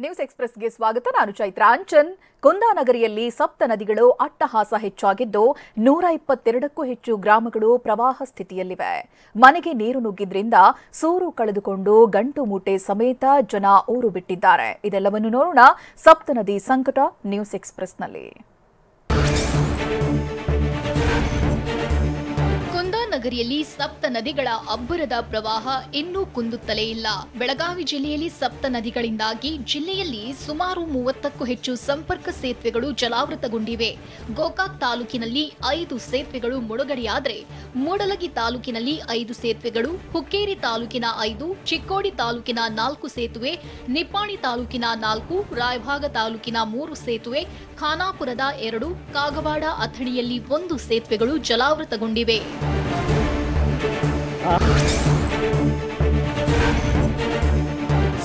News ಎಕ್ಸ್‌ಪ್ರೆಸ್‌ಗೆ ಸ್ವಾಗತ. ನಾನು ಚೈತ್ರ ಅಂಚನ್. ಕುಂದಾನಗರಿಯಲ್ಲಿ ಸಪ್ತ ನದಿಗಳು ಅಟ್ಟಹಾಸ ಹೆಚ್ಚಾಗಿದ್ದು 122ಕ್ಕೂ ಹೆಚ್ಚು ಗ್ರಾಮಗಳು ಪ್ರವಾಹ ಸ್ಥಿತಿಯಲ್ಲಿವೆ. ಮನೆಗೆ ನೀರು ನುಗ್ಗಿದ್ರಿಂದ ಸೂರು ಕಳೆದುಕೊಂಡು ಗಂಟು ಮೂಟೆ ಸಮೇತ ಜನ ಊರು ಬಿಟ್ಟಿದ್ದಾರೆ. ಇದೆಲ್ಲವನ್ನು ನೋಡೋಣ ಸಪ್ತ ನದಿ ಸಂಕಟ ನ್ಯೂಸ್ ಎಕ್ಸ್‌ಪ್ರೆಸ್‌ನಲ್ಲಿ. ಕುಂದಾನಗರಿಯಲ್ಲಿ ಸಪ್ತ ನದಿಗಳ ಅಬ್ಬರದ ಪ್ರವಾಹ ಇನ್ನೂ ಕುಂದುತ್ತಲೇ ಇಲ್ಲ. ಬೆಳಗಾವಿ ಜಿಲ್ಲೆಯಲ್ಲಿ ಸಪ್ತ ನದಿಗಳಿಂದಾಗಿ ಜಿಲ್ಲೆಯಲ್ಲಿ ಸುಮಾರು 30ಕ್ಕೂ ಹೆಚ್ಚು ಸಂಪರ್ಕ ಸೇತುವೆಗಳು ಜಲಾವೃತಗೊಂಡಿವೆ. ಗೋಕಾಕ್ ತಾಲೂಕಿನಲ್ಲಿ 5 ಸೇತುವೆಗಳು ಮುಳುಗಡೆಯಾದರೆ ಮೂಡಲಗಿ ತಾಲೂಕಿನಲ್ಲಿ 5 ಸೇತುವೆಗಳು, ಹುಕ್ಕೇರಿ ತಾಲೂಕಿನ 5, ಚಿಕ್ಕೋಡಿ ತಾಲೂಕಿನ 4 ಸೇತುವೆ, ನಿಪ್ಪಾಣಿ ತಾಲೂಕಿನ 4, ರಾಯಭಾಗ ತಾಲೂಕಿನ 3 ಸೇತುವೆ, ಖಾನಾಪುರದ 2, ಕಾಗವಾಡ ಅಥಣಿಯಲ್ಲಿ 1 ಸೇತುವೆಗಳು ಜಲಾವೃತಗೊಂಡಿವೆ.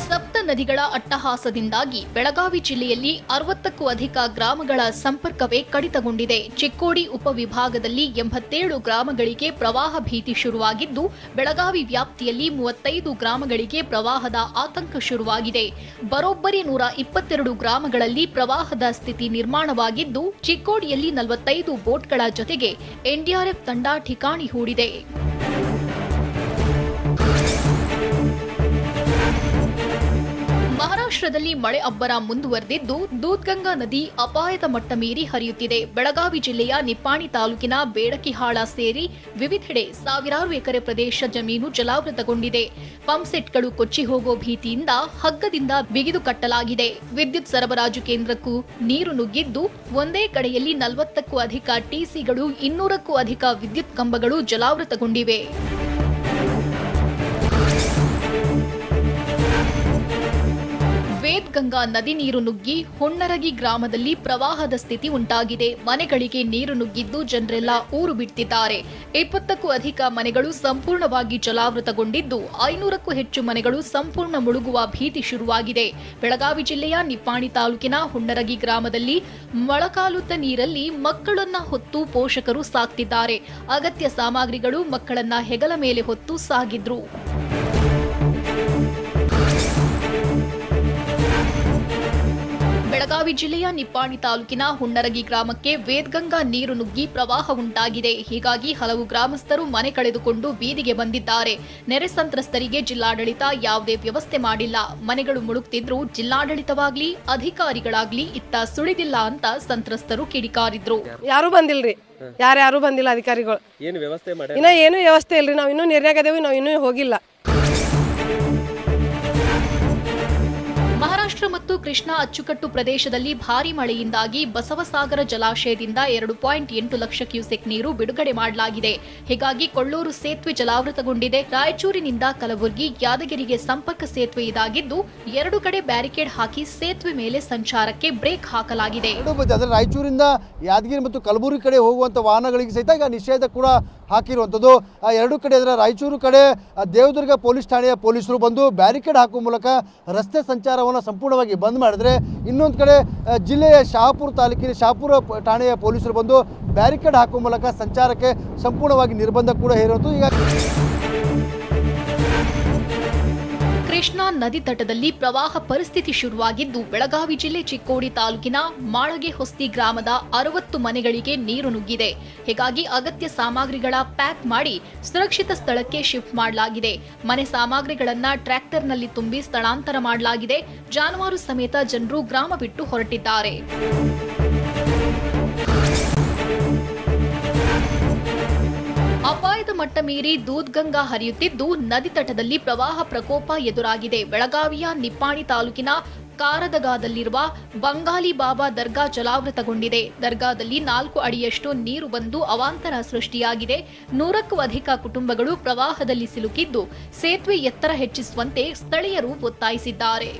ಸಪ್ತ ನದಿಗಳ ಅಟ್ಟಹಾಸದಿಂದಾಗಿ ಬೆಳಗಾವಿ ಜಿಲ್ಲೆಯಲ್ಲಿ 60ಕ್ಕೂ ಅಧಿಕ ಗ್ರಾಮಗಳ ಸಂಪರ್ಕವೇ ಕಡಿತಗೊಂಡಿದೆ. ಚಿಕ್ಕೋಡಿ ಉಪವಿಭಾಗದಲ್ಲಿ 87 ಗ್ರಾಮಗಳಿಗೆ ಪ್ರವಾಹ ಭೀತಿ ಶುರುವಾಗಿದ್ದು, ಬೆಳಗಾವಿ ವ್ಯಾಪ್ತಿಯಲ್ಲಿ 35 ಗ್ರಾಮಗಳಿಗೆ ಪ್ರವಾಹದ ಆತಂಕ ಶುರುವಾಗಿದೆ. ಬರೋಬ್ಬರಿ 122 ಗ್ರಾಮಗಳಲ್ಲಿ ಪ್ರವಾಹದ ಸ್ಥಿತಿ ನಿರ್ಮಾಣವಾಗಿದ್ದು, ಚಿಕ್ಕೋಡಿಯಲ್ಲಿ 45 ಬೋಟ್ಗಳ ಜೊತೆಗೆ ಎನ್ಡಿಆರ್ಎಫ್ ತಂಡ ಠಿಕಾಣಿ ಹೂಡಿದೆ. ಮಹಾರಾಷ್ಟ್ರದಲ್ಲಿ ಮಳೆ ಅಬ್ಬರ ಮುಂದುವರೆದಿದ್ದು, ದೂದ್ಗಂಗಾ ನದಿ ಅಪಾಯದ ಮಟ್ಟ ಮೀರಿ ಹರಿಯುತ್ತಿದೆ. ಬೆಳಗಾವಿ ಜಿಲ್ಲೆಯ ನಿಪ್ಪಾಣಿ ತಾಲೂಕಿನ ಬೇಡಕಿಹಾಳ ಸೇರಿ ವಿವಿಧೆಡೆ ಸಾವಿರಾರು ಎಕರೆ ಪ್ರದೇಶ ಜಮೀನು ಜಲಾವೃತಗೊಂಡಿದೆ. ಪಂಪ್ಸೆಟ್ಗಳು ಕೊಚ್ಚಿ ಹೋಗೋ ಭೀತಿಯಿಂದ ಹಗ್ಗದಿಂದ ಬಿಗಿದು ಕಟ್ಟಲಾಗಿದೆ. ವಿದ್ಯುತ್ ಸರಬರಾಜು ಕೇಂದ್ರಕ್ಕೂ ನೀರು ನುಗ್ಗಿದ್ದು, ಒಂದೇ ಕಡೆಯಲ್ಲಿ 40ಕ್ಕೂ ಅಧಿಕ ಟಿಸಿಗಳು, 200ಕ್ಕೂ ಅಧಿಕ ವಿದ್ಯುತ್ ಕಂಬಗಳು ಜಲಾವೃತಗೊಂಡಿವೆ. ವೇದ್ಗಂಗಾ ನದಿ ನೀರು ನುಗ್ಗಿ ಹೊನ್ನರಗಿ ಗ್ರಾಮದಲ್ಲಿ ಪ್ರವಾಹದ ಸ್ಥಿತಿ ಉಂಟಾಗಿದೆ. ಮನೆಗಳಿಗೆ ನೀರು ನುಗ್ಗಿದ್ದು ಜನರೆಲ್ಲ ಊರು ಬಿಟ್ಟಿದ್ದಾರೆ. 20ಕ್ಕೂ ಅಧಿಕ ಮನೆಗಳು ಸಂಪೂರ್ಣವಾಗಿ ಜಲಾವೃತಗೊಂಡಿದ್ದು, 500ಕ್ಕೂ ಹೆಚ್ಚು ಮನೆಗಳು ಸಂಪೂರ್ಣ ಮುಳುಗುವ ಭೀತಿ ಶುರುವಾಗಿದೆ. ಬೆಳಗಾವಿ ಜಿಲ್ಲೆಯ ನಿಪ್ಪಾಣಿ ತಾಲೂಕಿನ ಹೊನ್ನರಗಿ ಗ್ರಾಮದಲ್ಲಿ ಮೊಳಕಾಲುದ್ದ ನೀರಲ್ಲಿ ಮಕ್ಕಳನ್ನ ಹೊತ್ತು ಪೋಷಕರು ಸಾಕ್ತಿದ್ದಾರೆ. ಅಗತ್ಯ ಸಾಮಗ್ರಿಗಳು ಮಕ್ಕಳನ್ನ ಹೆಗಲ ಮೇಲೆ ಹೊತ್ತು ಸಾಗಿದ್ರು. ಬೆಳಗಾವಿ ಜಿಲ್ಲೆಯ ನಿಪ್ಪಾಣಿ ತಾಲೂಕಿನ ಹುಣ್ಣರಗಿ ಗ್ರಾಮಕ್ಕೆ ವೇದ್ಗಂಗಾ ನೀರು ನುಗ್ಗಿ ಪ್ರವಾಹ ಉಂಟಾಗಿದೆ. ಹೀಗಾಗಿ ಹಲವು ಗ್ರಾಮಸ್ಥರು ಮನೆ ಕಳೆದುಕೊಂಡು ಬೀದಿಗೆ ಬಂದಿದ್ದಾರೆ. ನೆರೆ ಸಂತ್ರಸ್ತರಿಗೆ ಜಿಲ್ಲಾಡಳಿತ ಯಾವುದೇ ವ್ಯವಸ್ಥೆ ಮಾಡಿಲ್ಲ. ಮನೆಗಳು ಮುಳುಗ್ತಿದ್ರು, ಜಿಲ್ಲಾಡಳಿತವಾಗ್ಲಿ ಅಧಿಕಾರಿಗಳಾಗ್ಲಿ ಇತ್ತ ಸುಳಿದಿಲ್ಲ ಅಂತ ಸಂತ್ರಸ್ತರು ಕಿಡಿಕಾರಿದ್ರು. ಯಾರು ಬಂದಿಲ್ರಿ, ಯಾರು ಬಂದಿಲ್ಲ ಅಧಿಕಾರಿಗಳು. ಏನು ವ್ಯವಸ್ಥೆ ಇಲ್ರಿ. ನಾವು ಇನ್ನೂ ನಿರ್ಯಾಗದೇವಿ, ನಾವು ಇನ್ನೂ ಹೋಗಿಲ್ಲ. ಮಹಾರಾಷ್ಟ್ರ ಮತ್ತು ಕೃಷ್ಣಾ ಅಚ್ಚುಕಟ್ಟು ಪ್ರದೇಶದಲ್ಲಿ ಭಾರೀ ಮಳೆಯಿಂದಾಗಿ ಬಸವಸಾಗರ ಜಲಾಶಯದಿಂದ 2.8 ಲಕ್ಷ ಕ್ಯೂಸೆಕ್ ನೀರು ಬಿಡುಗಡೆ ಮಾಡಲಾಗಿದೆ. ಹೀಗಾಗಿ ಕೊಳ್ಳೂರು ಸೇತುವೆ ಜಲಾವೃತಗೊಂಡಿದೆ. ರಾಯಚೂರಿನಿಂದ ಕಲಬುರಗಿ, ಯಾದಗಿರಿಗೆ ಸಂಪರ್ಕ ಸೇತುವೆ ಇದಾಗಿದ್ದು, 2 ಕಡೆ ಬ್ಯಾರಿಕೇಡ್ ಹಾಕಿ ಸೇತುವೆ ಮೇಲೆ ಸಂಚಾರಕ್ಕೆ ಬ್ರೇಕ್ ಹಾಕಲಾಗಿದೆ. ರಾಯಚೂರಿಂದ ಯಾದಗಿರಿ ಮತ್ತು ಕಲಬುರಗಿ ಕಡೆ ಹೋಗುವಂತ ವಾಹನಗಳಿಗೆ ಸಹಿತ ಈಗ ನಿಷೇಧ ಕೂಡ ಹಾಕಿರುವಂಥದ್ದು. ಆ 2 ಕಡೆ ಅಂದರೆ ರಾಯಚೂರು ಕಡೆ ದೇವದುರ್ಗ ಪೊಲೀಸ್ ಠಾಣೆಯ ಪೊಲೀಸರು ಬಂದು ಬ್ಯಾರಿಕೇಡ್ ಹಾಕುವ ಮೂಲಕ ರಸ್ತೆ ಸಂಚಾರವನ್ನು ಸಂಪೂರ್ಣವಾಗಿ ಬಂದ್ ಮಾಡಿದ್ರೆ, ಇನ್ನೊಂದು ಕಡೆ ಜಿಲ್ಲೆಯ ಶಹಾಪುರ ತಾಲೂಕಿನ ಶಹಾಪುರ ಠಾಣೆಯ ಪೊಲೀಸರು ಬಂದು ಬ್ಯಾರಿಕೇಡ್ ಹಾಕುವ ಮೂಲಕ ಸಂಚಾರಕ್ಕೆ ಸಂಪೂರ್ಣವಾಗಿ ನಿರ್ಬಂಧ ಕೂಡ ಹೇರುವಂಥದ್ದು. ಈಗ ಕೃಷ್ಣಾ ನದಿ ತಟದಲ್ಲಿ ಪ್ರವಾಹ ಪರಿಸ್ಥಿತಿ ಶುರುವಾಗಿದ್ದು, ಬೆಳಗಾವಿ ಜಿಲ್ಲೆ ಚಿಕ್ಕೋಡಿ ತಾಲೂಕಿನ ಮಾಳಗೆ ಹೊಸ್ತಿ ಗ್ರಾಮದ 60 ಮನೆಗಳಿಗೆ ನೀರು ನುಗ್ಗಿದೆ. ಹೀಗಾಗಿ ಅಗತ್ಯ ಸಾಮಗ್ರಿಗಳ ಪ್ಯಾಕ್ ಮಾಡಿ ಸುರಕ್ಷಿತ ಸ್ಥಳಕ್ಕೆ ಶಿಫ್ಟ್ ಮಾಡಲಾಗಿದೆ. ಮನೆ ಸಾಮಗ್ರಿಗಳನ್ನ ಟ್ರ್ಯಾಕ್ಟರ್ನಲ್ಲಿ ತುಂಬಿ ಸ್ಥಳಾಂತರ ಮಾಡಲಾಗಿದೆ. ಜಾನುವಾರು ಸಮೇತ ಜನರು ಗ್ರಾಮ ಬಿಟ್ಟು ಹೊರಟಿದ್ದಾರೆ. ಅಪಾಯದ ಮಟ್ಟ ಮೀರಿ ದೂದ್ಗಂಗಾ ಹರಿಯುತ್ತಿದ್ದು, ನದಿ ತಟದಲ್ಲಿ ಪ್ರವಾಹ ಪ್ರಕೋಪ ಎದುರಾಗಿದೆ. ಬೆಳಗಾವಿಯ ನಿಪ್ಪಾಣಿ ತಾಲೂಕಿನ ಕಾರದಗಾದಲ್ಲಿರುವ ಬಂಗಾಲಿ ಬಾಬಾ ದರ್ಗಾ ಜಲಾವೃತಗೊಂಡಿದೆ. ದರ್ಗಾದಲ್ಲಿ 4 ಅಡಿಯಷ್ಟು ನೀರು ಬಂದು ಅವಾಂತರ ಸೃಷ್ಟಿಯಾಗಿದೆ. 100ಕ್ಕೂ ಅಧಿಕ ಕುಟುಂಬಗಳು ಪ್ರವಾಹದಲ್ಲಿ ಸಿಲುಕಿದ್ದು, ಸೇತುವೆ ಎತ್ತರ ಹೆಚ್ಚಿಸುವಂತೆ ಸ್ಥಳೀಯರು ಒತ್ತಾಯಿಸಿದ್ದಾರೆ.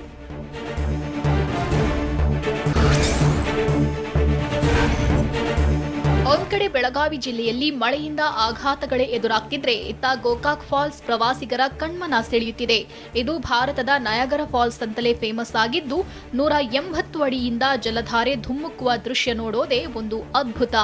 ಒಂದ್ ಕಡೆ ಬೆಳಗಾವಿ ಜಿಲ್ಲೆಯಲ್ಲಿ ಮಳೆಯಿಂದ ಆಘಾತಗಳೇ ಎದುರಾಗ್ತಿದ್ರೆ, ಇತ್ತ ಗೋಕಾಕ್ ಫಾಲ್ಸ್ ಪ್ರವಾಸಿಗರ ಕಣ್ಮನ ಸೆಳೆಯುತ್ತಿದೆ. ಇದು ಭಾರತದ ನಯಾಗರ ಫಾಲ್ಸ್ ಅಂತಲೇ ಫೇಮಸ್ ಆಗಿದ್ದು, 180 ಅಡಿಯಿಂದ ಜಲಧಾರೆ ಧುಮ್ಮುಕ್ಕುವ ದೃಶ್ಯ ನೋಡೋದೇ ಒಂದು ಅದ್ಭುತ.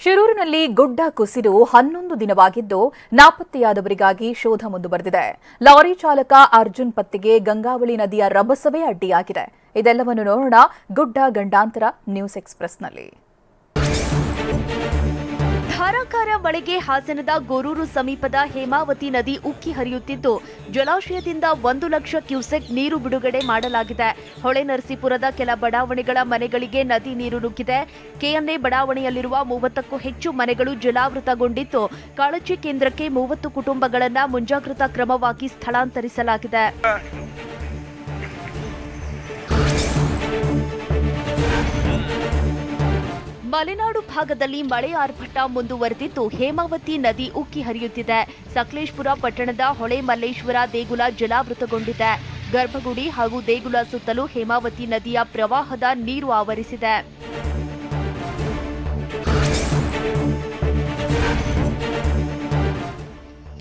ಶಿರೂರಿನಲ್ಲಿ ಗುಡ್ಡ ಕುಸಿದು 11 ದಿನವಾಗಿದ್ದು ನಾಪತ್ತೆಯಾದವರಿಗಾಗಿ ಶೋಧ ಮುಂದುವರೆದಿದೆ. ಲಾರಿ ಚಾಲಕ ಅರ್ಜುನ್ ಪತ್ತೆಗೆ ಗಂಗಾವಳಿ ನದಿಯ ರಭಸವೇ ಅಡ್ಡಿಯಾಗಿದೆ. ಇದೆಲ್ಲವನ್ನು ನೋಡೋಣ ಗುಡ್ಡ ಗಂಡಾಂತರ ನ್ಯೂಸ್ ಎಕ್ಸ್‌ಪ್ರೆಸ್‌ನಲ್ಲಿ. ಧಾರಾಕಾರ ಮಳೆಗೆ ಹಾಸನದ ಗೊರೂರು ಸಮೀಪದ ಹೇಮಾವತಿ ನದಿ ಉಕ್ಕಿ ಹರಿಯುತ್ತಿದ್ದು ಜಲಾಶಯದಿಂದ 1 ಲಕ್ಷ ಕ್ಯೂಸೆಕ್ ನೀರು ಬಿಡುಗಡೆ ಮಾಡಲಾಗಿದೆ. ಹೊಳೆನರಸೀಪುರದ ಕೆಲ ಬಡಾವಣೆಗಳ ಮನೆಗಳಿಗೆ ನದಿ ನೀರು ನುಗ್ಗಿದೆ. ಕೆಎನ್ಎ ಬಡಾವಣೆಯಲ್ಲಿರುವ 30ಕ್ಕೂ ಹೆಚ್ಚು ಮನೆಗಳು ಜಲಾವೃತಗೊಂಡಿದ್ದು ಕಾಳಜಿ ಕೇಂದ್ರಕ್ಕೆ 30 ಕುಟುಂಬಗಳನ್ನು ಮುಂಜಾಗ್ರತಾ ಕ್ರಮವಾಗಿ ಸ್ಥಳಾಂತರಿಸಲಾಗಿದೆ. ಮಲೆನಾಡು ಭಾಗದಲ್ಲಿ ಮಳೆ ಆರ್ಭಟ ಮುಂದುವರೆದಿದ್ದು ಹೇಮಾವತಿ ನದಿ ಉಕ್ಕಿ ಹರಿಯುತ್ತಿದೆ. ಸಕಲೇಶಪುರ ಪಟ್ಟಣದ ಹೊಳೆ ಮಲ್ಲೇಶ್ವರ ದೇಗುಲ ಜಲಾವೃತಗೊಂಡಿದೆ. ಗರ್ಭಗುಡಿ ಹಾಗೂ ದೇಗುಲ ಸುತ್ತಲೂ ಹೇಮಾವತಿ ನದಿಯ ಪ್ರವಾಹದ ನೀರು ಆವರಿಸಿದೆ.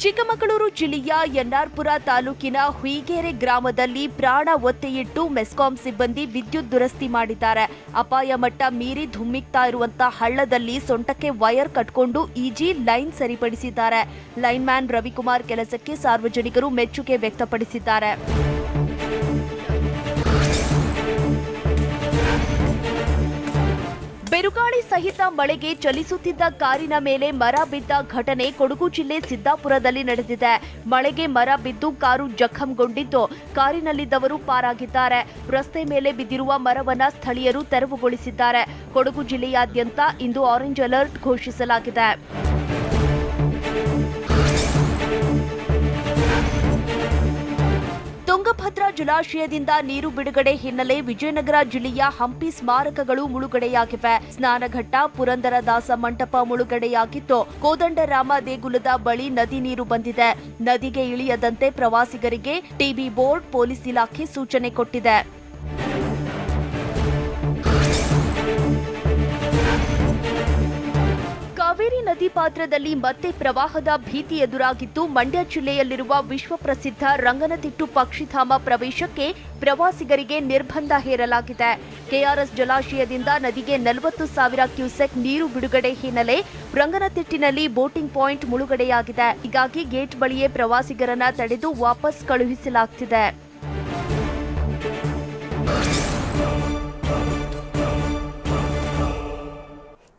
ಚಿಕ್ಕಮಗಳೂರು ಜಿಲ್ಲೆಯ ಎನ್ಆರ್ಪುರ ತಾಲೂಕಿನ ಹುಯಿಗೆರೆ ಗ್ರಾಮದಲ್ಲಿ ಪ್ರಾಣ ಒತ್ತೆಯಿಟ್ಟು ಮೆಸ್ಕಾಂ ಸಿಬ್ಬಂದಿ ವಿದ್ಯುತ್ ದುರಸ್ತಿ ಮಾಡಿದ್ದಾರೆ. ಅಪಾಯ ಮಟ್ಟ ಮೀರಿ ಧುಮ್ಮಿಕ್ತಾ ಇರುವಂತಹ ಹಳ್ಳದಲ್ಲಿ ಸೊಂಟಕ್ಕೆ ವೈರ್ ಕಟ್ಕೊಂಡು ಈಜಿ ಲೈನ್ ಸರಿಪಡಿಸಿದ್ದಾರೆ. ಲೈನ್ ಮ್ಯಾನ್ ರವಿಕುಮಾರ್ ಕೆಲಸಕ್ಕೆ ಸಾರ್ವಜನಿಕರು ಮೆಚ್ಚುಗೆ ವ್ಯಕ್ತಪಡಿಸಿದ್ದಾರೆ. ಬಿರುಗಾಳಿ ಸಹಿತ ಮಳೆಗೆ ಚಲಿಸುತ್ತಿದ್ದ ಕಾರಿನ ಮೇಲೆ ಮರ ಬಿದ್ದ ಘಟನೆ ಕೊಡಗು ಜಿಲ್ಲೆ ಸಿದ್ದಾಪುರದಲ್ಲಿ ನಡೆದಿದೆ. ಮಳೆಗೆ ಮರ ಬಿದ್ದು ಕಾರು ಜಖಂಗೊಂಡಿದ್ದು ಕಾರಿನಲ್ಲಿದ್ದವರು ಪಾರಾಗಿದ್ದಾರೆ. ರಸ್ತೆ ಮೇಲೆ ಬಿದ್ದಿರುವ ಮರವನ್ನ ಸ್ಥಳೀಯರು ತೆರವುಗೊಳಿಸಿದ್ದಾರೆ. ಕೊಡಗು ಜಿಲ್ಲೆಯಾದ್ಯಂತ ಇಂದು ಆರೆಂಜ್ ಅಲರ್ಟ್ ಘೋಷಿಸಲಾಗಿದೆ. ತುಂಗಭದ್ರಾ ಜಲಾಶಯದಿಂದ ನೀರು ಬಿಡುಗಡೆ ಹಿನ್ನೆಲೆ ವಿಜಯನಗರ ಜಿಲ್ಲೆಯ ಹಂಪಿ ಸ್ಮಾರಕಗಳು ಮುಳುಗಡೆಯಾಗಿವೆ. ಸ್ನಾನಘಟ್ಟ, ಪುರಂದರದಾಸ ಮಂಟಪ ಮುಳುಗಡೆಯಾಗಿದ್ದು ಕೋದಂಡರಾಮ ದೇಗುಲದ ಬಳಿ ನದಿ ನೀರು ಬಂದಿದೆ. ನದಿಗೆ ಇಳಿಯದಂತೆ ಪ್ರವಾಸಿಗರಿಗೆ ಟಿಬಿ ಬೋರ್ಡ್, ಪೊಲೀಸ್ ಇಲಾಖೆ ಸೂಚನೆ ಕೊಟ್ಟಿದೆ. ಕಾವೇರಿ ನದಿ ಪಾತ್ರದಲ್ಲಿ ಮತ್ತೆ ಪ್ರವಾಹದ ಭೀತಿ ಎದುರಾಗಿದ್ದು ಮಂಡ್ಯ ಜಿಲ್ಲೆಯಲ್ಲಿರುವ ವಿಶ್ವಪ್ರಸಿದ್ಧ ರಂಗನತಿಟ್ಟು ಪಕ್ಷಿಧಾಮ ಪ್ರವೇಶಕ್ಕೆ ಪ್ರವಾಸಿಗರಿಗೆ ನಿರ್ಬಂಧ ಹೇರಲಾಗಿದೆ. ಕೆಆರ್ಎಸ್ ಜಲಾಶಯದಿಂದ ನದಿಗೆ 40,000 ಕ್ಯೂಸೆಕ್ ನೀರು ಬಿಡುಗಡೆ ಹಿನ್ನೆಲೆ ರಂಗನತಿಟ್ಟಿನಲ್ಲಿ ಬೋಟಿಂಗ್ ಪಾಯಿಂಟ್ ಮುಳುಗಡೆಯಾಗಿದೆ. ಹೀಗಾಗಿ ಗೇಟ್ ಬಳಿಯೇ ಪ್ರವಾಸಿಗರನ್ನ ತಡೆದು ವಾಪಸ್ ಕಳುಹಿಸಲಾಗುತ್ತಿದೆ.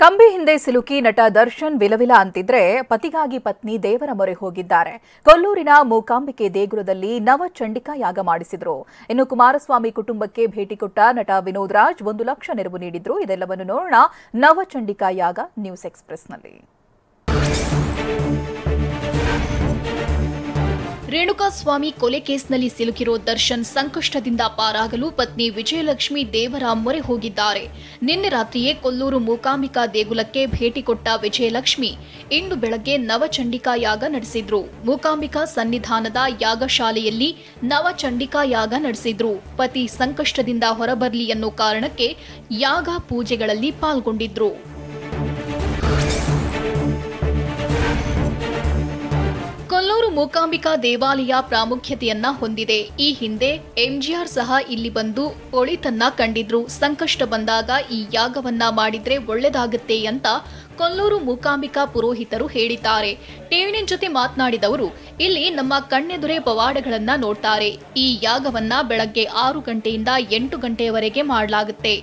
ಕಂಬಿ ಹಿಂದೆ ಸಿಲುಕಿ ನಟ ದರ್ಶನ್ ವಿಲವಿಲ ಅಂತಿದ್ರೆ ಪತಿಗಾಗಿ ಪತ್ನಿ ದೇವರ ಮೊರೆ ಹೋಗಿದ್ದಾರೆ. ಕೊಲ್ಲೂರಿನ ಮೂಕಾಂಬಿಕೆ ದೇಗುಲದಲ್ಲಿ ನವಚಂಡಿಕಾ ಯಾಗ ಮಾಡಿಸಿದ್ರು. ಇನ್ನು ಕುಮಾರಸ್ವಾಮಿ ಕುಟುಂಬಕ್ಕೆ ಭೇಟಿ ಕೊಟ್ಟ ನಟ ವಿನೋದ್ ರಾಜ್ 1 ಲಕ್ಷ ನೆರವು ನೀಡಿದ್ರು. ಇದೆಲ್ಲವನ್ನು ನೋಡೋಣ ನವಚಂಡಿಕಾ ಯಾಗ ನ್ಯೂಸ್ ಎಕ್ಸ್‌ಪ್ರೆಸ್‌ನಲ್ಲಿ. ರೇಣುಕಾಸ್ವಾಮಿ ಕೊಲೆ ಕೇಸ್ನಲ್ಲಿ ಸಿಲುಕಿರೋ ದರ್ಶನ್ ಸಂಕಷ್ಟದಿಂದ ಪಾರಾಗಲು ಪತ್ನಿ ವಿಜಯಲಕ್ಷ್ಮಿ ದೇವರ ಮೊರೆ ಹೋಗಿದ್ದಾರೆ. ನಿನ್ನೆ ರಾತ್ರಿಯೇ ಕೊಲ್ಲೂರು ಮೂಕಾಂಬಿಕಾ ದೇಗುಲಕ್ಕೆ ಭೇಟಿ ಕೊಟ್ಟ ವಿಜಯಲಕ್ಷ್ಮಿ ಇಂದು ಬೆಳಗ್ಗೆ ನವಚಂಡಿಕಾ ಯಾಗ ನಡೆಸಿದ್ರು. ಮೂಕಾಂಬಿಕಾ ಸನ್ನಿಧಾನದ ಯಾಗಶಾಲೆಯಲ್ಲಿ ನವಚಂಡಿಕಾ ಯಾಗ ನಡೆಸಿದ್ರು. ಪತಿ ಸಂಕಷ್ಟದಿಂದ ಹೊರಬರಲಿ ಅನ್ನೋ ಕಾರಣಕ್ಕೆ ಯಾಗ ಪೂಜೆಗಳಲ್ಲಿ ಪಾಲ್ಗೊಂಡಿದ್ರು. ಕೊಲ್ಲೂರು ಮೂಕಾಂಬಿಕಾ ದೇವಾಲಯ ಪ್ರಾಮುಖ್ಯತೆಯನ್ನ ಹೊಂದಿದೆ. ಈ ಹಿಂದೆ ಎಂಜಿಆರ್ ಸಹ ಇಲ್ಲಿ ಬಂದು ಒಳಿತನ್ನ ಕಂಡಿದ್ರು. ಸಂಕಷ್ಟ ಬಂದಾಗ ಈ ಯಾಗವನ್ನ ಮಾಡಿದ್ರೆ ಒಳ್ಳೆದಾಗುತ್ತೆ ಅಂತ ಕೊಲ್ಲೂರು ಮೂಕಾಂಬಿಕಾ ಪುರೋಹಿತರು ಹೇಳಿದ್ದಾರೆ. ಟಿವಿ9 ಜೊತೆ ಮಾತನಾಡಿದವರು, ಇಲ್ಲಿ ನಮ್ಮ ಕಣ್ಣೆದುರೇ ಪವಾಡಗಳನ್ನ ನೋಡ್ತಾರೆ. ಈ ಯಾಗವನ್ನ ಬೆಳಗ್ಗೆ 6 ಗಂಟೆಯಿಂದ 8 ಗಂಟೆಯವರೆಗೆ ಮಾಡಲಾಗುತ್ತೆ.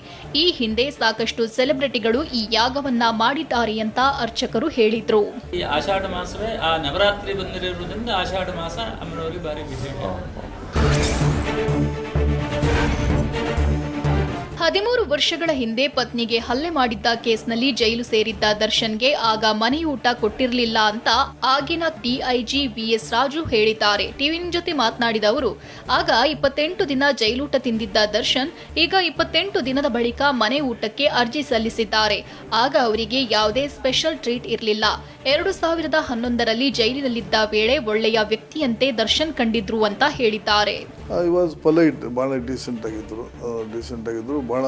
ಈ ಹಿಂದೆ ಸಾಕಷ್ಟು ಸೆಲೆಬ್ರಿಟಿಗಳು ಈ ಯಾಗವನ್ನ ಮಾಡಿದ್ದಾರೆ ಅಂತ ಅರ್ಚಕರು ಹೇಳಿದ್ರು. ಈ ಆಷಾಢ ಮಾಸವೇ ಆ ನವರಾತ್ರಿ ಬಂದಿರೋದ್ರಿಂದ ಆಷಾಢ ಮಾಸ ಅಮ್ಮನವರಿಗೆ ಬಾರಿ ವಿಶೇಷ. 13 ವರ್ಷಗಳ ಹಿಂದೆ ಪತ್ನಿಗೆ ಹಲ್ಲೆ ಮಾಡಿದ್ದ ಕೇಸ್ನಲ್ಲಿ ಜೈಲು ಸೇರಿದ್ದ ದರ್ಶನ್ಗೆ ಆಗ ಮನೆಯೂಟ ಕೊಟ್ಟಿರಲಿಲ್ಲ ಅಂತ ಆಗಿನ ಡಿಐಜಿ ವಿಎಸ್ ರಾಜು ಹೇಳಿದ್ದಾರೆ. ಟಿವಿ9 ಜೊತೆ ಮಾತನಾಡಿದ ಅವರು, ಆಗ 28 ದಿನ ಜೈಲೂಟ ತಿಂದಿದ್ದ ದರ್ಶನ್ ಈಗ 28 ದಿನದ ಬಳಿಕ ಮನೆ ಊಟಕ್ಕೆ ಅರ್ಜಿ ಸಲ್ಲಿಸಿದ್ದಾರೆ. ಆಗ ಅವರಿಗೆ ಯಾವುದೇ ಸ್ಪೆಷಲ್ ಟ್ರೀಟ್ ಇರಲಿಲ್ಲ. 2011ರಲ್ಲಿ ಜೈಲಿನಲ್ಲಿದ್ದ ವೇಳೆ ಒಳ್ಳೆಯ ವ್ಯಕ್ತಿಯಂತೆ ದರ್ಶನ್ ಕಂಡಿದ್ರು ಅಂತ ಹೇಳಿದ್ದಾರೆ. ಐ ವಾಸ್ ಪೊಲೈಟ್, ಭಾಳ ಡೀಸೆಂಟ್ ಆಗಿದ್ರು. ಭಾಳ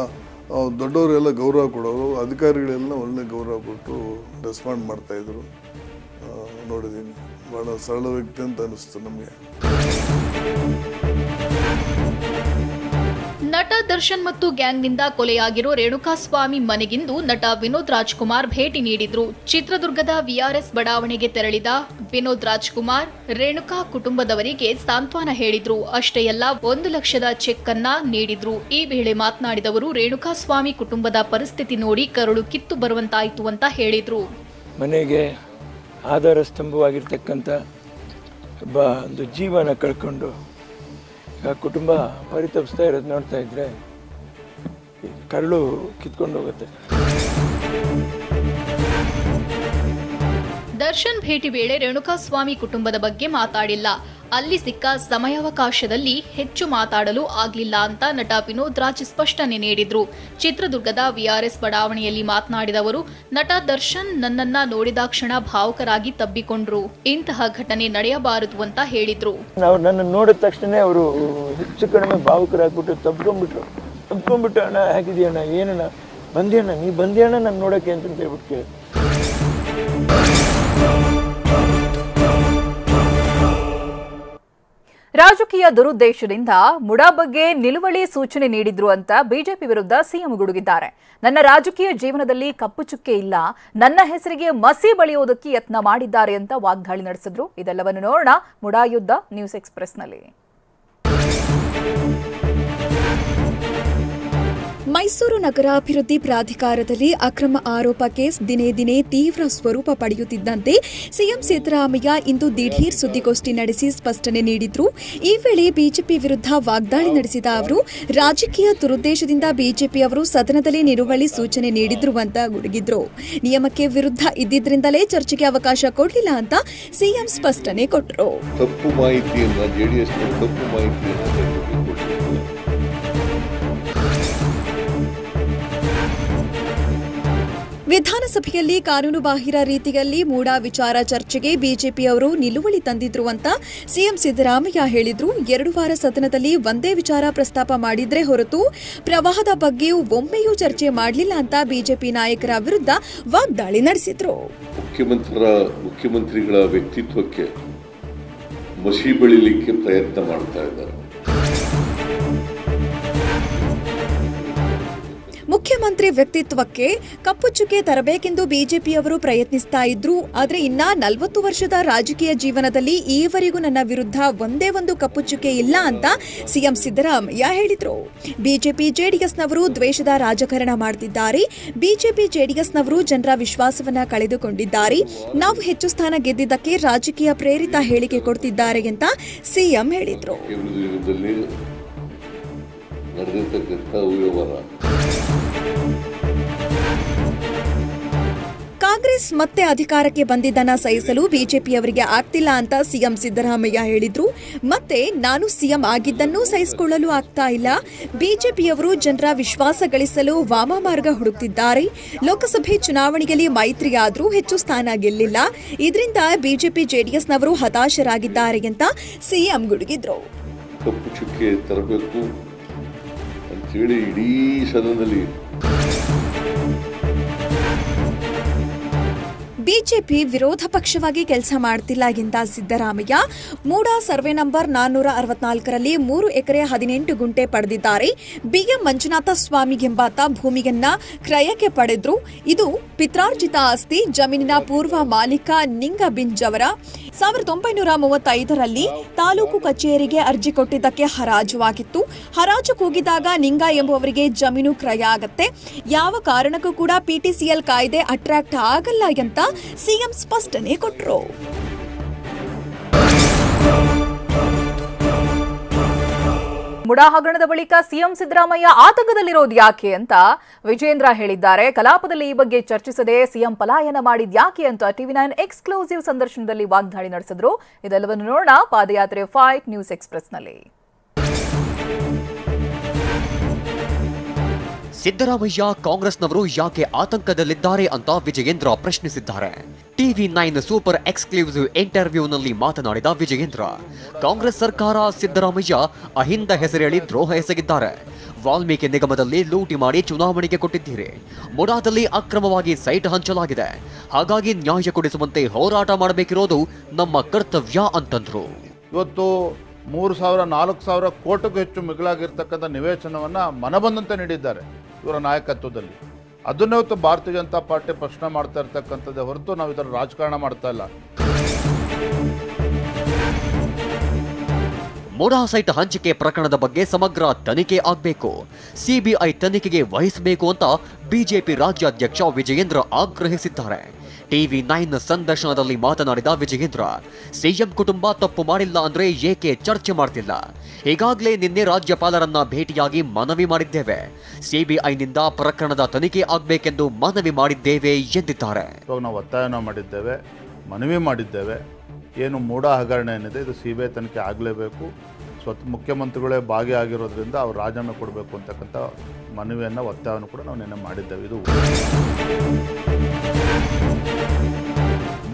ದೊಡ್ಡವರೆಲ್ಲ ಗೌರವ ಕೊಡೋರು, ಅಧಿಕಾರಿಗಳೆಲ್ಲ ಒಳ್ಳೆ ಗೌರವ ಕೊಟ್ಟು ರೆಸ್ಪಾಂಡ್ ಮಾಡ್ತಾಯಿದ್ರು. ನೋಡಿದ್ದೀನಿ, ಭಾಳ ಸರಳ ವ್ಯಕ್ತಿ ಅಂತ ಅನಿಸ್ತು ನಮಗೆ. ನಟ ದರ್ಶನ್ ಮತ್ತು ಗ್ಯಾಂಗ್ನಿಂದ ಕೊಲೆಯಾಗಿರೋ ರೇಣುಕಾಸ್ವಾಮಿ ಮನೆಗಿಂದು ನಟ ವಿನೋದ್ ರಾಜ್ಕುಮಾರ್ ಭೇಟಿ ನೀಡಿದ್ರು. ಚಿತ್ರದುರ್ಗದ ವಿಆರ್ಎಸ್ ಬಡಾವಣೆಗೆ ತೆರಳಿದ ವಿನೋದ್ ರಾಜ್ಕುಮಾರ್ ರೇಣುಕಾ ಕುಟುಂಬದವರಿಗೆ ಸಾಂತ್ವನ ಹೇಳಿದ್ರು. ಅಷ್ಟೇ ಅಲ್ಲ, 1 ಲಕ್ಷದ ಚೆಕ್ ಅನ್ನ ನೀಡಿದ್ರು. ಈ ವೇಳೆ ಮಾತನಾಡಿದವರು ರೇಣುಕಾಸ್ವಾಮಿ ಕುಟುಂಬದ ಪರಿಸ್ಥಿತಿ ನೋಡಿ ಕರುಳು ಕಿತ್ತು ಬರುವಂತಾಯಿತು ಅಂತ ಹೇಳಿದ್ರು. ಮನೆಗೆ ಆಧಾರ ಸ್ತಂಭವಾಗಿರ್ತಕ್ಕಂಥ ಒಂದು ಜೀವನ ಕಳ್ಕೊಂಡು ಆ ಕುಟುಂಬ ಪರಿತಪಿಸ್ತಾ ಇರೋದು ನೋಡ್ತಾ ಇದ್ರೆ ಕರುಳು ಕಿತ್ಕೊಂಡು ಹೋಗುತ್ತೆ. ದರ್ಶನ್ ಭೇಟಿ ವೇಳೆ ರೇಣುಕಾಸ್ವಾಮಿ ಕುಟುಂಬದ ಬಗ್ಗೆ ಮಾತಾಡಿಲ್ಲ. ಅಲ್ಲಿ ಸಿಕ್ಕ ಸಮಯಾವಕಾಶದಲ್ಲಿ ಹೆಚ್ಚು ಮಾತಾಡಲು ಆಗ್ಲಿಲ್ಲ ಅಂತ ನಟ ವಿನೋದ್ ರಾಜ್ ಸ್ಪಷ್ಟನೆ ನೀಡಿದ್ರು. ಚಿತ್ರದುರ್ಗದ ವಿಆರ್ಎಸ್ ಬಡಾವಣೆಯಲ್ಲಿ ಮಾತನಾಡಿದವರು, ನಟ ದರ್ಶನ್ ನನ್ನನ್ನ ನೋಡಿದಾಕ್ಷಣ ಭಾವುಕರಾಗಿ ತಬ್ಬಿಕೊಂಡ್ರು. ಇಂತಹ ಘಟನೆ ನಡೆಯಬಾರದು ಅಂತ ಹೇಳಿದ್ರು. ನಾವು ನನ್ನ ನೋಡಿದ ತಕ್ಷಣ ಅವರು ಹೆಚ್ಚು ಕಡಿಮೆ ಭಾವುಕರಾಗ್ಬಿಟ್ಟು ತಬ್ಕೊಂಡ್ಬಿಟ್ಟು ಅಣ್ಣ ಹೇಗಿದೆಯಣ್ಣ, ಏನಣ್ಣ, ಬಂದಿಯಣ್ಣ, ನೀ ಬಂದಿಯಣ್ಣ ನಾನು ನೋಡೋಕ್ಕೆ ಅಂತ ಹೇಳ್ಬಿಟ್ಟು. ರಾಜಕೀಯ ದುರುದ್ದೇಶದಿಂದ ಮುಡಾ ಬಗ್ಗೆ ನಿಲುವಳಿ ಸೂಚನೆ ನೀಡಿದ್ರು ಅಂತ ಬಿಜೆಪಿ ವಿರುದ್ಧ ಸಿಎಂ ಗುಡುಗಿದ್ದಾರೆ. ನನ್ನ ರಾಜಕೀಯ ಜೀವನದಲ್ಲಿ ಕಪ್ಪು ಚುಕ್ಕೆ ಇಲ್ಲ, ನನ್ನ ಹೆಸರಿಗೆ ಮಸಿ ಬಳಿಯೋದಕ್ಕೆ ಯತ್ನ ಮಾಡಿದ್ದಾರೆ ಅಂತ ವಾಗ್ದಾಳಿ ನಡೆಸಿದ್ರು. ಇದೆಲ್ಲವನ್ನು ನೋಡೋಣ ಮುಡಾ ಯುದ್ಧ ನ್ಯೂಸ್ ಎಕ್ಸ್‌ಪ್ರೆಸ್‌ನಲ್ಲಿ. ಮೈಸೂರು ನಗರ ಅಭಿವೃದ್ಧಿ ಪ್ರಾಧಿಕಾರದಲ್ಲಿ ಅಕ್ರಮ ಆರೋಪ ಕೇಸ್ ದಿನೇ ದಿನೇ ತೀವ್ರ ಸ್ವರೂಪ ಪಡೆಯುತ್ತಿದ್ದಂತೆ ಸಿಎಂ ಸಿದ್ದರಾಮಯ್ಯ ಇಂದು ದಿಢೀರ್ ಸುದ್ದಿಗೋಷ್ಠಿ ನಡೆಸಿ ಸ್ಪಷ್ಟನೆ ನೀಡಿದ್ರು. ಈ ವೇಳೆ ಬಿಜೆಪಿ ವಿರುದ್ಧ ವಾಗ್ದಾಳಿ ನಡೆಸಿದ ಅವರು, ರಾಜಕೀಯ ದುರುದ್ದೇಶದಿಂದ ಬಿಜೆಪಿಯವರು ಸದನದಲ್ಲಿ ನಿಲುವಳಿ ಸೂಚನೆ ನೀಡಿದ್ರು ಅಂತ ಗುಡುಗಿದ್ರು. ನಿಯಮಕ್ಕೆ ವಿರುದ್ಧ ಇದ್ದಿದ್ರಿಂದಲೇ ಚರ್ಚೆಗೆ ಅವಕಾಶ ಕೊಡಲಿಲ್ಲ ಅಂತ ಸಿಎಂ ಸ್ಪಷ್ಟನೆ ಕೊಟ್ಟರು. ತಪ್ಪು ಮಾಹಿತಿಯನ್ನು ಜೆಡಿಎಸ್ ತಪ್ಪು ಮಾಹಿತಿಯನ್ನು ವಿಧಾನಸಭೆಯಲ್ಲಿ ಕಾನೂನುಬಾಹಿರ ರೀತಿಯಲ್ಲಿ ಮೂಡಾ ವಿಚಾರ ಚರ್ಚೆಗೆ ಬಿಜೆಪಿಯವರು ನಿಲುವಳಿ ತಂದಿದ್ರು ಅಂತ ಸಿಎಂ ಸಿದ್ದರಾಮಯ್ಯ ಹೇಳಿದ್ರು. 2 ವಾರ ಸದನದಲ್ಲಿ ಒಂದೇ ವಿಚಾರ ಪ್ರಸ್ತಾಪ ಮಾಡಿದ್ರೆ ಹೊರತು ಪ್ರವಾಹದ ಬಗ್ಗೆಯೂ ಒಮ್ಮೆಯೂ ಚರ್ಚೆ ಮಾಡಲಿಲ್ಲ ಅಂತ ಬಿಜೆಪಿ ನಾಯಕರ ವಿರುದ್ಧ ವಾಗ್ದಾಳಿ ನಡೆಸಿದ್ರು. ಮುಖ್ಯಮಂತ್ರಿಗಳ ವ್ಯಕ್ತಿತ್ವಕ್ಕೆ ಮಸಿ ಬಳಿಲಿಕ್ಕೆ ಪ್ರಯತ್ನ ಮಾಡ್ತಾ ಇದ್ದಾರೆ. ಮುಖ್ಯಮಂತ್ರಿ ವ್ಯಕ್ತಿತ್ವಕ್ಕೆ ಕಪ್ಪು ಚುಕ್ಕೆ ತರಬೇಕೆಂದು ಬಿಜೆಪಿಯವರು ಪ್ರಯತ್ನಿಸ್ತಾ ಇದ್ರು. ಆದರೆ ಇನ್ನ 40 ವರ್ಷದ ರಾಜಕೀಯ ಜೀವನದಲ್ಲಿ ಈವರೆಗೂ ನನ್ನ ವಿರುದ್ಧ ಒಂದೇ ಒಂದು ಕಪ್ಪು ಚುಕ್ಕೆ ಇಲ್ಲ ಅಂತ ಸಿಎಂ ಸಿದ್ದರಾಮಯ್ಯ ಹೇಳಿದ್ರು. ಬಿಜೆಪಿ ಜೆಡಿಎಸ್ನವರು ದ್ವೇಷದ ರಾಜಕಾರಣ ಮಾಡುತ್ತಿದ್ದಾರೆ. ಬಿಜೆಪಿ ಜೆಡಿಎಸ್ನವರು ಜನರ ವಿಶ್ವಾಸವನ್ನ ಕಳೆದುಕೊಂಡಿದ್ದಾರೆ. ನಾವು ಹೆಚ್ಚು ಸ್ಥಾನ ಗೆದ್ದಿದ್ದಕ್ಕೆ ರಾಜಕೀಯ ಪ್ರೇರಿತ ಹೇಳಿಕೆ ಕೊಡ್ತಿದ್ದಾರೆ ಅಂತ ಸಿಎಂ ಹೇಳಿದ್ರು. ಕಾಂಗ್ರೆಸ್ ಮತ್ತೆ ಅಧಿಕಾರಕ್ಕೆ ಬಂದಿದ್ದನ್ನ ಸಹಿಸಲು ಬಿಜೆಪಿಯವರಿಗೆ ಆಗ್ತಿಲ್ಲ ಅಂತ ಸಿಎಂ ಸಿದ್ದರಾಮಯ್ಯ ಹೇಳಿದ್ರು. ಮತ್ತೆ ನಾನು ಸಿಎಂ ಆಗಿದ್ದನ್ನೂ ಸಹಿಸಿಕೊಳ್ಳಲು ಆಗ್ತಾ ಇಲ್ಲ. ಬಿಜೆಪಿಯವರು ಜನರ ವಿಶ್ವಾಸ ಗಳಿಸಲು ವಾಮಮಾರ್ಗ ಹುಡುಕ್ತಿದ್ದಾರೆ. ಲೋಕಸಭೆ ಚುನಾವಣೆಯಲ್ಲಿ ಮೈತ್ರಿ ಆದ್ರೂ ಹೆಚ್ಚು ಸ್ಥಾನ ಗೆಲ್ಲಿಲ್ಲ. ಇದರಿಂದ ಬಿಜೆಪಿ ಜೆಡಿಎಸ್ನವರು ಹತಾಶರಾಗಿದ್ದಾರೆ ಅಂತ ಸಿಎಂ ಗುಡುಗಿದ್ರು. ಕಪ್ಪು ಚುಕ್ಕೆ ತರಬೇಕು ಅಂತೇಳಿ ಇಡೀ ಸದನದಲ್ಲಿ ಬಿಜೆಪಿ ವಿರೋಧ ಪಕ್ಷವಾಗಿ ಕೆಲಸ ಮಾಡ್ತಿಲ್ಲ ಎಂದ ಸಿದ್ದರಾಮಯ್ಯ, ಮೂಡಾ ಸರ್ವೆ ನಂಬರ್ 464ರಲ್ಲಿ 3 ಎಕರೆ 18 ಗುಂಟೆ ಪಡೆದಿದ್ದಾರೆ. ಬಿಎಂ ಮಂಜುನಾಥ ಸ್ವಾಮಿ ಎಂಬಾತ ಭೂಮಿಯನ್ನ ಕ್ರಯಕ್ಕೆ ಪಡೆದ್ರು. ಇದು ಪಿತ್ರಾರ್ಜಿತ ಆಸ್ತಿ. ಜಮೀನಿನ ಪೂರ್ವ ಮಾಲೀಕ ನಿಂಗ ಬಿಂಜ್ ಅವರ 1935ರಲ್ಲಿ ತಾಲೂಕು ಕಚೇರಿಗೆ ಅರ್ಜಿ ಕೊಟ್ಟಿದ್ದಕ್ಕೆ ಹರಾಜುವಾಗಿತ್ತು. ಹರಾಜು ಕೂಗಿದಾಗ ನಿಂಗ ಎಂಬುವವರಿಗೆ ಜಮೀನು ಕ್ರಯ ಆಗತ್ತೆ. ಯಾವ ಕಾರಣಕ್ಕೂ ಕೂಡ ಪಿಟಿಸಿಎಲ್ ಕಾಯ್ದೆ ಅಟ್ರಾಕ್ಟ್ ಆಗಲ್ಲ ಅಂತ ಸಿಎಂ ಸ್ಪಷ್ಟನೆ ಕೊಟ್ಟರು. ಮುಡಾ ಹಗರಣದ ಬಳಿಕ ಸಿಎಂ ಸಿದ್ದರಾಮಯ್ಯ ಆತಂಕದಲ್ಲಿರೋದು ಯಾಕೆ ಅಂತ ವಿಜೇಂದ್ರ ಹೇಳಿದ್ದಾರೆ. ಕಲಾಪದಲ್ಲಿ ಈ ಬಗ್ಗೆ ಚರ್ಚಿಸದೆ ಸಿಎಂ ಪಲಾಯನ ಮಾಡಿದ್ಯಾಕೆ ಅಂತ ಟಿವಿ9 ಎಕ್ಸ್ಕ್ಲೂಸಿವ್ ಸಂದರ್ಶನದಲ್ಲಿ ವಾಗ್ದಾಳಿ ನಡೆಸಿದ್ರು. ಇದೆಲ್ಲವನ್ನು ನೋಡೋಣ ಪಾದಯಾತ್ರೆ ಫೈಟ್ ನ್ಯೂಸ್ ಎಕ್ಸ್‌ಪ್ರೆಸ್‌ನಲ್ಲಿ. ಸಿದ್ದರಾಮಯ್ಯ ಕಾಂಗ್ರೆಸ್ನವರು ಯಾಕೆ ಆತಂಕದಲ್ಲಿದ್ದಾರೆ ಅಂತ ವಿಜಯೇಂದ್ರ ಪ್ರಶ್ನಿಸಿದ್ದಾರೆ. ಟಿವಿ9 ಸೂಪರ್ ಎಕ್ಸ್ಕ್ಲೂಸಿವ್ ಇಂಟರ್ವ್ಯೂನಲ್ಲಿ ಮಾತನಾಡಿದ ವಿಜಯೇಂದ್ರ, ಕಾಂಗ್ರೆಸ್ ಸರ್ಕಾರ ಸಿದ್ದರಾಮಯ್ಯ ಅಹಿಂದ ಹೆಸರೇಳಿ ದ್ರೋಹ ಎಸಗಿದ್ದಾರೆ. ವಾಲ್ಮೀಕಿ ನಿಗಮದಲ್ಲಿ ಲೂಟಿ ಮಾಡಿ ಚುನಾವಣೆಗೆ ಕೊಟ್ಟಿದ್ದೀರಿ. ಮುಡಾದಲ್ಲಿ ಅಕ್ರಮವಾಗಿ ಸೈಟ್ ಹಂಚಲಾಗಿದೆ. ಹಾಗಾಗಿ ನ್ಯಾಯ ಕೊಡಿಸುವಂತೆ ಹೋರಾಟ ಮಾಡಬೇಕಿರೋದು ನಮ್ಮ ಕರ್ತವ್ಯ ಅಂತಂದ್ರು. ಇವತ್ತು 3,000-4,000 ಕೋಟಿಗೂ ಹೆಚ್ಚು ಮಿಗಿಲಾಗಿರ್ತಕ್ಕಂಥ ನಿವೇಶನವನ್ನು ಮನಬಂದಂತೆ ನೀಡಿದ್ದಾರೆ ಇವರ ನಾಯಕತ್ವದಲ್ಲಿ. ಅದನ್ನೇ ಇವತ್ತು ಭಾರತೀಯ ಜನತಾ ಪಾರ್ಟಿ ಪ್ರಶ್ನೆ ಮಾಡ್ತಾ ಇರ್ತಕ್ಕಂಥದ್ದೇ ಹೊರತು ನಾವು ಇದರ ರಾಜಕಾರಣ ಮಾಡ್ತಾ ಇಲ್ಲ. ಮುಡಾ ಸೈಟ್ ಹಂಚಿಕೆ ಪ್ರಕರಣದ ಬಗ್ಗೆ ಸಮಗ್ರ ತನಿಖೆ ಆಗಬೇಕು, ಸಿಬಿಐ ತನಿಖೆಗೆ ವಹಿಸಬೇಕು ಅಂತ ಬಿಜೆಪಿ ರಾಜ್ಯಾಧ್ಯಕ್ಷ ವಿಜಯೇಂದ್ರ ಆಗ್ರಹಿಸಿದ್ದಾರೆ. ಟಿವಿ 9 ಸಂದರ್ಶನದಲ್ಲಿ ಮಾತನಾಡಿದ ವಿಜಯೇಂದ್ರ, ಸಿಎಂ ಕುಟುಂಬ ತಪ್ಪು ಮಾಡಿಲ್ಲ ಅಂದ್ರೆ ಏಕೆ ಚರ್ಚೆ ಮಾಡ್ತಿಲ್ಲ? ಈಗಾಗಲೇ ನಿನ್ನೆ ರಾಜ್ಯಪಾಲರನ್ನ ಭೇಟಿಯಾಗಿ ಮನವಿ ಮಾಡಿದ್ದೇವೆ. ಸಿಬಿಐನಿಂದ ಪ್ರಕರಣದ ತನಿಖೆ ಆಗಬೇಕೆಂದು ಮನವಿ ಮಾಡಿದ್ದೇವೆ ಎಂದಿದ್ದಾರೆ. ಇವಾಗ ನಾವು ಒತ್ತಾಯನ ಮಾಡಿದ್ದೇವೆ, ಮನವಿ ಮಾಡಿದ್ದೇವೆ. ಏನು ಮೂಡಾ ಹಗರಣ ಏನಿದೆ ಇದು ಸಿಬಿಐ ತನಿಖೆ ಆಗಲೇಬೇಕು. ಸ್ವತಃ ಮುಖ್ಯಮಂತ್ರಿಗಳೇ ಭಾಗಿಯಾಗಿರೋದ್ರಿಂದ ಅವ್ರು ರಾಜೀನಾಮೆ ಕೊಡಬೇಕು ಅಂತಕ್ಕಂಥ ಮನವಿಯನ್ನು ಒತ್ತಾಯವನ್ನು ಕೂಡ ನಾವು ನಿನ್ನೆ ಮಾಡಿದ್ದೇವೆ. ಇದು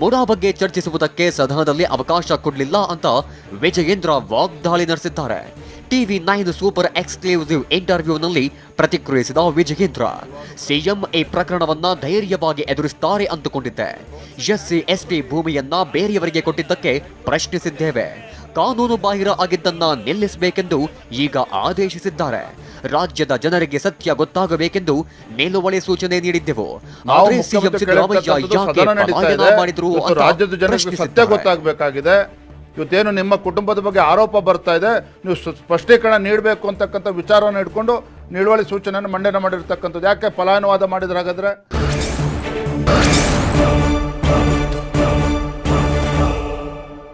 ಮುಡಾ ಬಗ್ಗೆ ಚರ್ಚಿಸುವುದಕ್ಕೆ ಸದನದಲ್ಲಿ ಅವಕಾಶ ಕೊಡಲಿಲ್ಲ ಅಂತ ವಿಜಯೇಂದ್ರ ವಾಗ್ದಾಳಿ ನಡೆಸಿದ್ದಾರೆ. ಟಿವಿ 9 ಸೂಪರ್ ಎಕ್ಸ್ಕ್ಲೂಸಿವ್ ಇಂಟರ್ವ್ಯೂನಲ್ಲಿ ಪ್ರತಿಕ್ರಿಯಿಸಿದ ವಿಜಯೇಂದ್ರ, ಸಿಎಂ ಈ ಪ್ರಕರಣವನ್ನ ಧೈರ್ಯವಾಗಿ ಎದುರಿಸುತ್ತಾರೆ ಅಂದುಕೊಂಡಿದ್ದೆ. ಎಸ್ಸಿ ಎಸ್ಟಿ ಭೂಮಿಯನ್ನ ಬೇರೆಯವರಿಗೆ ಕೊಟ್ಟಿದ್ದಕ್ಕೆ ಪ್ರಶ್ನಿಸಿದ್ದೇವೆ. ಕಾನೂನು ಬಾಹಿರ ಆಗಿದ್ದನ್ನ ನಿಲ್ಲಿಸಬೇಕೆಂದು ಈಗ ಆದೇಶಿಸಿದ್ದಾರೆ. ರಾಜ್ಯದ ಜನರಿಗೆ ಸತ್ಯ ಗೊತ್ತಾಗಬೇಕೆಂದು ನಿಲುವಳಿ ಸೂಚನೆ ನೀಡಿದ್ದೆವು. ಆದರೆ ಸಿಎಂ ಸಿದ್ದರಾಮಯ್ಯ ಯಾಕೆ ಪಲಾಯನ ಮಾಡಿದ್ರು ಅಂತ ರಾಜ್ಯದ ಜನರಿಗೆ ಸತ್ಯ ಗೊತ್ತಾಗಬೇಕಾಗಿದೆ. ಇವತ್ತೇನು ನಿಮ್ಮ ಕುಟುಂಬದ ಬಗ್ಗೆ ಆರೋಪ ಬರ್ತಾ ಇದೆ, ನೀವು ಸ್ಪಷ್ಟೀಕರಣ ನೀಡಬೇಕು ಅಂತಕ್ಕಂಥ ವಿಚಾರವನ್ನು ಇಟ್ಕೊಂಡು ನಿಲುವಳಿ ಸೂಚನೆಯನ್ನು ಮಂಡನೆ ಮಾಡಿರ್ತಕ್ಕಂಥದ್ದು. ಯಾಕೆ ಪಲಾಯನವಾದ ಮಾಡಿದ್ರೆ ಹಾಗಾದ್ರೆ?